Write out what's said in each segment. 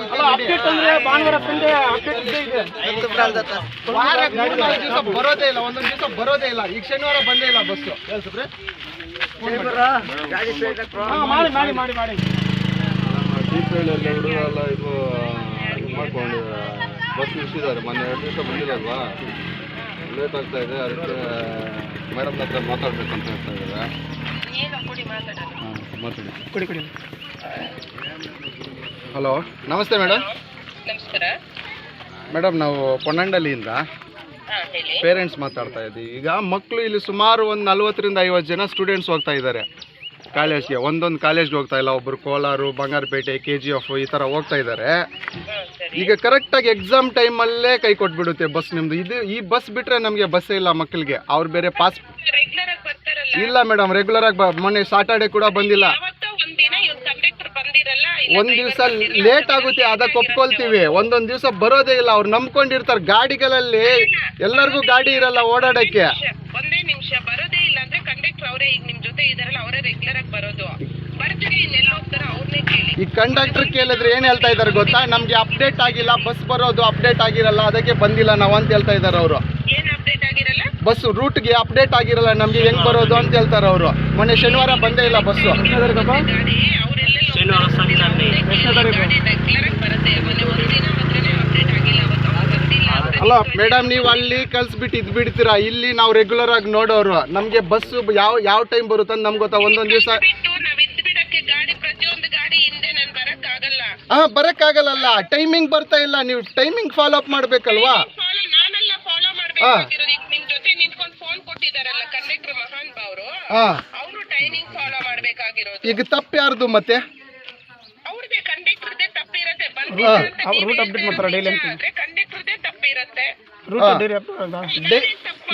Update ಅಂದ್ರೆ ಭಾನುವಾರ Sunday update ಇದ್ದೇ ಇದೆ. ದಿವಸ ಬರೋದೇ ಇಲ್ಲ, ಒಂದೊಂದು ದಿವಸ ಬರೋದೇ ಇಲ್ಲ. ಈಗ ಶನಿವಾರ ಬಂದೇ ಇಲ್ಲ ಬಸ್ಸು. ಮಾಡಿ ಮಾಡಿ ಮಾಡಿ ಮಾಡಿ ಎಲ್ಲ ಇದು ಮಾಡ್ಕೊಂಡು ಬಸ್ ನಿಲ್ಸಿದ್ದಾರೆ. ಮೊನ್ನೆ 2 ದಿವಸ ಬಂದಿಲ್ಲಲ್ವಾ, ಲೇಟ್ ಆಗ್ತಾ ಇದೆ. ಅದಕ್ಕೆ ಮೇಡಮ್ ಹತ್ರ ಮಾತಾಡ್ಬೇಕಂತ ಹೇಳ್ತಾ ಇದ್ದಾರೆ. ಮಾತಾಡಿ. ಹಲೋ, ನಮಸ್ತೆ ಮೇಡಮ್. ನಮಸ್ಕಾರ ಮೇಡಮ್, ನಾವು ಪೊನ್ನಂಡಳ್ಳಿಯಿಂದ ಪೇರೆಂಟ್ಸ್ ಮಾತಾಡ್ತಾ ಇದ್ದೀವಿ. ಈಗ ಮಕ್ಕಳು ಇಲ್ಲಿ ಸುಮಾರು ಒಂದು 40ರಿಂದ 50 ಜನ ಸ್ಟೂಡೆಂಟ್ಸ್ ಹೋಗ್ತಾ ಇದ್ದಾರೆ ಕಾಲೇಜ್ಗೆ. ಒಂದೊಂದು ಕಾಲೇಜ್ಗೆ ಹೋಗ್ತಾ ಇಲ್ಲ. ಒಬ್ಬರು ಕೋಲಾರ, ಬಂಗಾರಪೇಟೆ, KGF ಈ ಥರ ಹೋಗ್ತಾ ಇದ್ದಾರೆ. ಈಗ ಕರೆಕ್ಟಾಗಿ ಎಕ್ಸಾಮ್ ಟೈಮಲ್ಲೇ ಕೈ ಕೊಟ್ಬಿಡುತ್ತೆ ಬಸ್ ನಿಮ್ಮದು. ಈ ಬಸ್ ಬಿಟ್ಟರೆ ನಮಗೆ ಬಸ್ಸೇ ಇಲ್ಲ ಮಕ್ಕಳಿಗೆ. ಅವ್ರು ಬೇರೆ ಪಾಸ್ ಇಲ್ಲ ಮೇಡಮ್, ರೆಗ್ಯುಲರಾಗಿ ಮೊನ್ನೆ ಸಾಟರ್ಡೆ ಕೂಡ ಬಂದಿಲ್ಲ. ಒಂದು ದಿವಸ ಲೇಟ್ ಆಗುತ್ತೆ, ಅದಕ್ಕೆ ಒಪ್ಕೊಳ್ತೀವಿ. ಒಂದೊಂದು ದಿವಸ ಬರೋದೇ ಇಲ್ಲ. ಅವ್ರು ನಂಬ್ಕೊಂಡಿರ್ತಾರೆ. ಗಾಡಿಗಳಲ್ಲಿ ಎಲ್ಲರಿಗೂ ಗಾಡಿ ಇರಲ್ಲ ಓಡಾಡಕ್ಕೆ. ಒಂದೇ ನಿಮಿಷ ಬರೋದೇ ಇಲ್ಲ ಅಂದ್ರೆ ಕಂಡಕ್ಟರ್ ಅವರೇ ಈಗ ನಿಮ್ ಜೊತೆ ಇದಾರಲ್ಲ, ಅವರೇ ರೆಗ್ಯುಲರ್ ಆಗಿ ಬರೋದು. ಬರ್ತಾರೆ, ಇನ್ನೆಲ್ಲ ಹೋಗ್ತಾರೆ, ಅವ್ರನ್ನೇ ಕೇಳಿ. ಈ ಕಂಡಕ್ಟರ್ ಕೇಳಿದ್ರೆ ಏನ್ ಹೇಳ್ತಾ ಇದಾರೆ ಗೊತ್ತಾ? ನಮ್ಗೆ ಅಪ್ಡೇಟ್ ಆಗಿಲ್ಲ, ಬಸ್ ಬರೋದು ಅಪ್ಡೇಟ್ ಆಗಿರಲ್ಲ, ಅದಕ್ಕೆ ಬಂದಿಲ್ಲ ನಾವು ಅಂತ ಹೇಳ್ತಾ ಇದಾರೆ ಅವರು. ಏನ್ ಅಪ್ಡೇಟ್ ಆಗಿರಲ್ಲ? ಬಸ್ ರೂಟ್ಗೆ ಅಪ್ಡೇಟ್ ಆಗಿರಲ್ಲ, ನಮ್ಗೆ ಹೆಂಗ್ ಬರೋದು ಅಂತ ಹೇಳ್ತಾರೆ ಅವರು. ಮೊನ್ನೆ ಶನಿವಾರ ಬಂದೇ ಇಲ್ಲ ಬಸ್ಸು. ಗಾಡಿ ಅವರೆಲ್ಲ ಅಲ್ಲ ಮೇಡಮ್, ನೀವು ಅಲ್ಲಿ ಕಳ್ಸಿಬಿಟ್ಟು ಇದು ಬಿಡ್ತೀರಾ. ಇಲ್ಲಿ ನಾವು ರೆಗ್ಯುಲರ್ ಆಗಿ ನೋಡೋರು. ನಮಗೆ ಬಸ್ಸು ಯಾವ ಟೈಮ್ ಬರುತ್ತೆ ಅಂತ ನಮ್ಗೆ ಗೊತ್ತಾ. ಒಂದೊಂದು ದಿವಸ ಬರಕ್ಕಾಗಲ್ಲ. ಟೈಮಿಂಗ್ ಬರ್ತಾ ಇಲ್ಲ. ನೀವು ಟೈಮಿಂಗ್ ಫಾಲೋ ಅಪ್ ಮಾಡ್ಬೇಕಲ್ವಾ? ಈಗ ತಪ್ಪು ಯಾರ್ದು ಮತ್ತೆ? ರೂಟ್ ಅಪ್ಡೇಟ್ ಮಾಡ್ತಾರೆ ಡೈಲಿ ಅಂತ.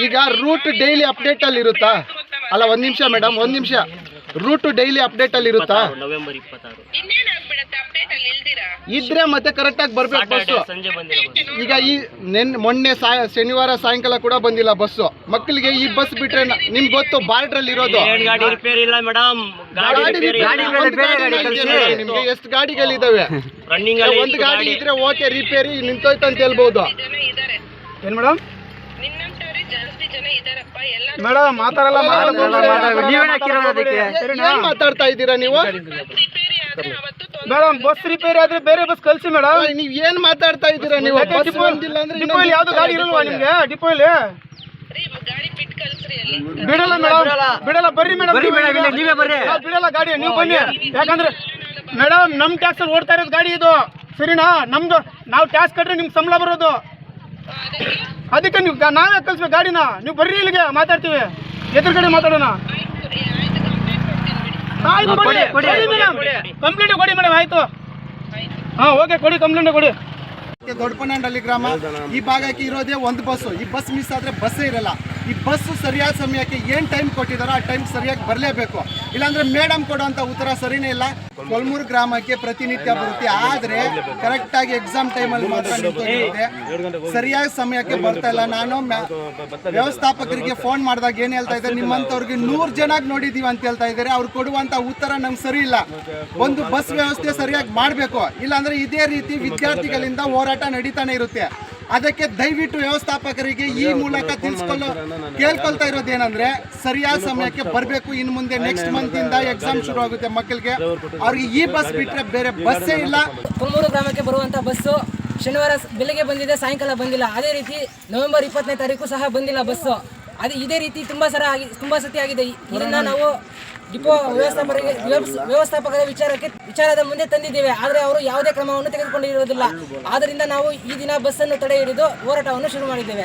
ಈಗ ರೂಟ್ ಡೈಲಿ ಅಪ್ಡೇಟ್ ಅಲ್ಲಿ ಇರುತ್ತಾ? ಅಲ್ಲ, ಒಂದ್ ನಿಮಿಷ ಮೇಡಮ್, ಒಂದ್ ನಿಮಿಷ. ರೂಟ್ ಡೈಲಿ ಅಪ್ಡೇಟ್ ಅಲ್ಲಿ ಇರುತ್ತಾ? ನವೆಂಬರ್ 26 ಇದ್ರೆ ಮತ್ತೆ ಕರೆಕ್ಟ್ ಆಗಿ ಬರ್ಬೇಕು ಬಸ್ಸು. ಈಗ ಈ ಮೊನ್ನೆ ಶನಿವಾರ ಸಾಯಂಕಾಲ ಕೂಡ ಬಂದಿಲ್ಲ ಬಸ್ಸು. ಮಕ್ಕಳಿಗೆ ಈ ಬಸ್ ಬಿಟ್ರೆ ನಿಮ್ಗೆ ಗೊತ್ತು ಬಾರ್ಡರ್ ಅಲ್ಲಿ ಇರೋದು. ಗಾಡಿ ರಿಪೇರಿ ಇಲ್ಲ ಮೇಡಮ್. ನಿಮ್ಗೆ ಎಷ್ಟು ಗಾಡಿಗಳಿದಾವೆ? ಒಂದು ಗಾಡಿ ಇದ್ರೆ ಓಕೆ, ರಿಪೇರಿ ನಿಂತೋಯ್ತು ಅಂತ ಹೇಳ್ಬಹುದು. ಏನ್ ಮೇಡಮ್? ಮೇಡಮ್ ಮಾತಾಡಲ್ಲ. ಏನ್ ಮಾತಾಡ್ತಾ ಇದ್ದೀರಾ ನೀವು? ಮೇಡಮ್ ಬಸ್ ರಿಪೇರಿ ಆದ್ರೆ ಬೇರೆ ಬಸ್ ಕಳ್ಸಿ ಮೇಡಮ್. ನೀವ್ ಏನ್ ಮಾತಾಡ್ತಾ ಇದ್ದೀರಾ ನೀವು? ಡಿಪೋಲಿ ಯಾವ್ದು ಗಾಡಿ ಇರಲ್ವಾ ನಿಮ್ಗೆ? ಡಿಪೋಲಿ ಬಿಡಲ್ಲ ಮೇಡಮ್, ಬಿಡಲ್ಲ. ಬರ್ರಿ ಮೇಡಮ್, ನೀವೇ ಬರ್ರಿ. ಬಿಡಲ್ಲ ಗಾಡಿ, ನೀವು ಬನ್ನಿ. ಯಾಕಂದ್ರೆ ಮೇಡಮ್ ನಮ್ ಟ್ಯಾಕ್ಸ್ ಅಲ್ಲಿ ಓಡ್ತಾ ಇರೋದು ಗಾಡಿ ಇದು, ಸರಿನಾ? ನಮ್ದು ನಾವು ಟ್ಯಾಕ್ಸ್ ಕಟ್ರೆ ನಿಮ್ಗೆ ಸಂಬಳ ಬರೋದು. ಅದಕ್ಕೆ ನೀವು ನಾವೇ ಕಳ್ಸ್ಬೇಕು ಗಾಡಿನ. ನೀವು ಬರ್ರಿ, ಇಲ್ಲಿಗೆ ಮಾತಾಡ್ತೀವಿ, ಎದುರುಗಡೆ ಮಾತಾಡೋಣ. ಆಯ್ತು, ಕೊಡಿ ಮೇಡಮ್, ಕಂಪ್ಲೇಂಟ್ ಕೊಡಿ ಮೇಡಮ್. ಆಯ್ತು, ಹಾಂ ಓಕೆ, ಕೊಡಿ ಕಂಪ್ಲೇಂಟ್ ಕೊಡಿ. ದೊಡ್ಡಪನಹಳ್ಳಿ ಗ್ರಾಮ ಈ ಭಾಗಕ್ಕೆ ಇರೋದೇ ಒಂದು ಬಸ್ಸು. ಈ ಬಸ್ ಮಿಸ್ ಆದರೆ ಬಸ್ಸೇ ಇರಲ್ಲ. ಈ ಬಸ್ಸು ಸರಿಯಾದ ಸಮಯಕ್ಕೆ ಏನು ಟೈಮ್ ಕೊಟ್ಟಿದ್ದಾರೋ ಆ ಟೈಮ್ ಸರಿಯಾಗಿ ಬರಲೇಬೇಕು. ಇಲ್ಲಾಂದ್ರೆ ಮೇಡಮ್ ಕೊಡುವಂಥ ಉತ್ತರ ಸರಿನೇ ಇಲ್ಲ. ಕೊಲ್ಮೂರು ಗ್ರಾಮಕ್ಕೆ ಪ್ರತಿನಿತ್ಯ ಬರುತ್ತೆ, ಆದರೆ ಕರೆಕ್ಟಾಗಿ ಎಕ್ಸಾಮ್ ಟೈಮಲ್ಲಿ ಮಾತ್ರ ನಿಂತಿರುತ್ತೆ. ಸರಿಯಾದ ಸಮಯಕ್ಕೆ ಬರ್ತಾ ಇಲ್ಲ. ನಾನು ವ್ಯವಸ್ಥಾಪಕರಿಗೆ ಫೋನ್ ಮಾಡಿದಾಗ ಏನು ಹೇಳ್ತಾ ಇದ್ದಾರೆ, ನಿಮ್ಮಂಥವ್ರಿಗೆ 100 ಜನ ನೋಡಿದ್ದೀವಿ ಅಂತ ಹೇಳ್ತಾ ಇದ್ದಾರೆ. ಅವ್ರು ಕೊಡುವಂಥ ಉತ್ತರ ನಮ್ಗೆ ಸರಿ ಇಲ್ಲ. ಒಂದು ಬಸ್ ವ್ಯವಸ್ಥೆ ಸರಿಯಾಗಿ ಮಾಡಬೇಕು, ಇಲ್ಲಾಂದರೆ ಇದೇ ರೀತಿ ವಿದ್ಯಾರ್ಥಿಗಳಿಂದ ಹೋರಾಟ ನಡೀತಾನೆ ಇರುತ್ತೆ. ಅದಕ್ಕೆ ದಯವಿಟ್ಟು ವ್ಯವಸ್ಥಾಪಕರಿಗೆ ಈ ಮೂಲಕ ಕೇಳ್ಕೊಳ್ತಾ ಇರೋದೇನಂದ್ರೆ ಸರಿಯಾದ ಸಮಯಕ್ಕೆ ಬರಬೇಕು. ಇನ್ನು ಮುಂದೆ ನೆಕ್ಸ್ಟ್ ಮಂತ್ ಇಂದ ಎಕ್ಸಾಮ್ ಶುರು ಆಗುತ್ತೆ ಮಕ್ಕಳಿಗೆ. ಅವ್ರಿಗೆ ಈ ಬಸ್ ಬಿಟ್ಟರೆ ಬೇರೆ ಬಸ್ಸೇ ಇಲ್ಲ. ಕೊಲ್ಮೂರು ಗ್ರಾಮಕ್ಕೆ ಬರುವಂಥ ಬಸ್ಸು ಶನಿವಾರ ಬೆಳಗ್ಗೆ ಬಂದಿದೆ, ಸಾಯಂಕಾಲ ಬಂದಿಲ್ಲ. ಅದೇ ರೀತಿ ನವೆಂಬರ್ 20ನೇ ತಾರೀಕು ಸಹ ಬಂದಿಲ್ಲ ಬಸ್ಸು. ಇದೇ ರೀತಿ ತುಂಬ ಸತಿ ಆಗಿದೆ. ಇದನ್ನು ನಾವು ಡಿಪೋ ವ್ಯವಸ್ಥಾಪಕರ ವಿಚಾರದ ಮುಂದೆ ತಂದಿದ್ದೇವೆ, ಆದರೆ ಅವರು ಯಾವುದೇ ಕ್ರಮವನ್ನು ತೆಗೆದುಕೊಂಡಿರುವುದಿಲ್ಲ. ಆದ್ದರಿಂದ ನಾವು ಈ ದಿನ ಬಸ್ಸನ್ನು ತಡೆ ಹಿಡಿದು ಹೋರಾಟವನ್ನು ಶುರು ಮಾಡಿದ್ದೇವೆ.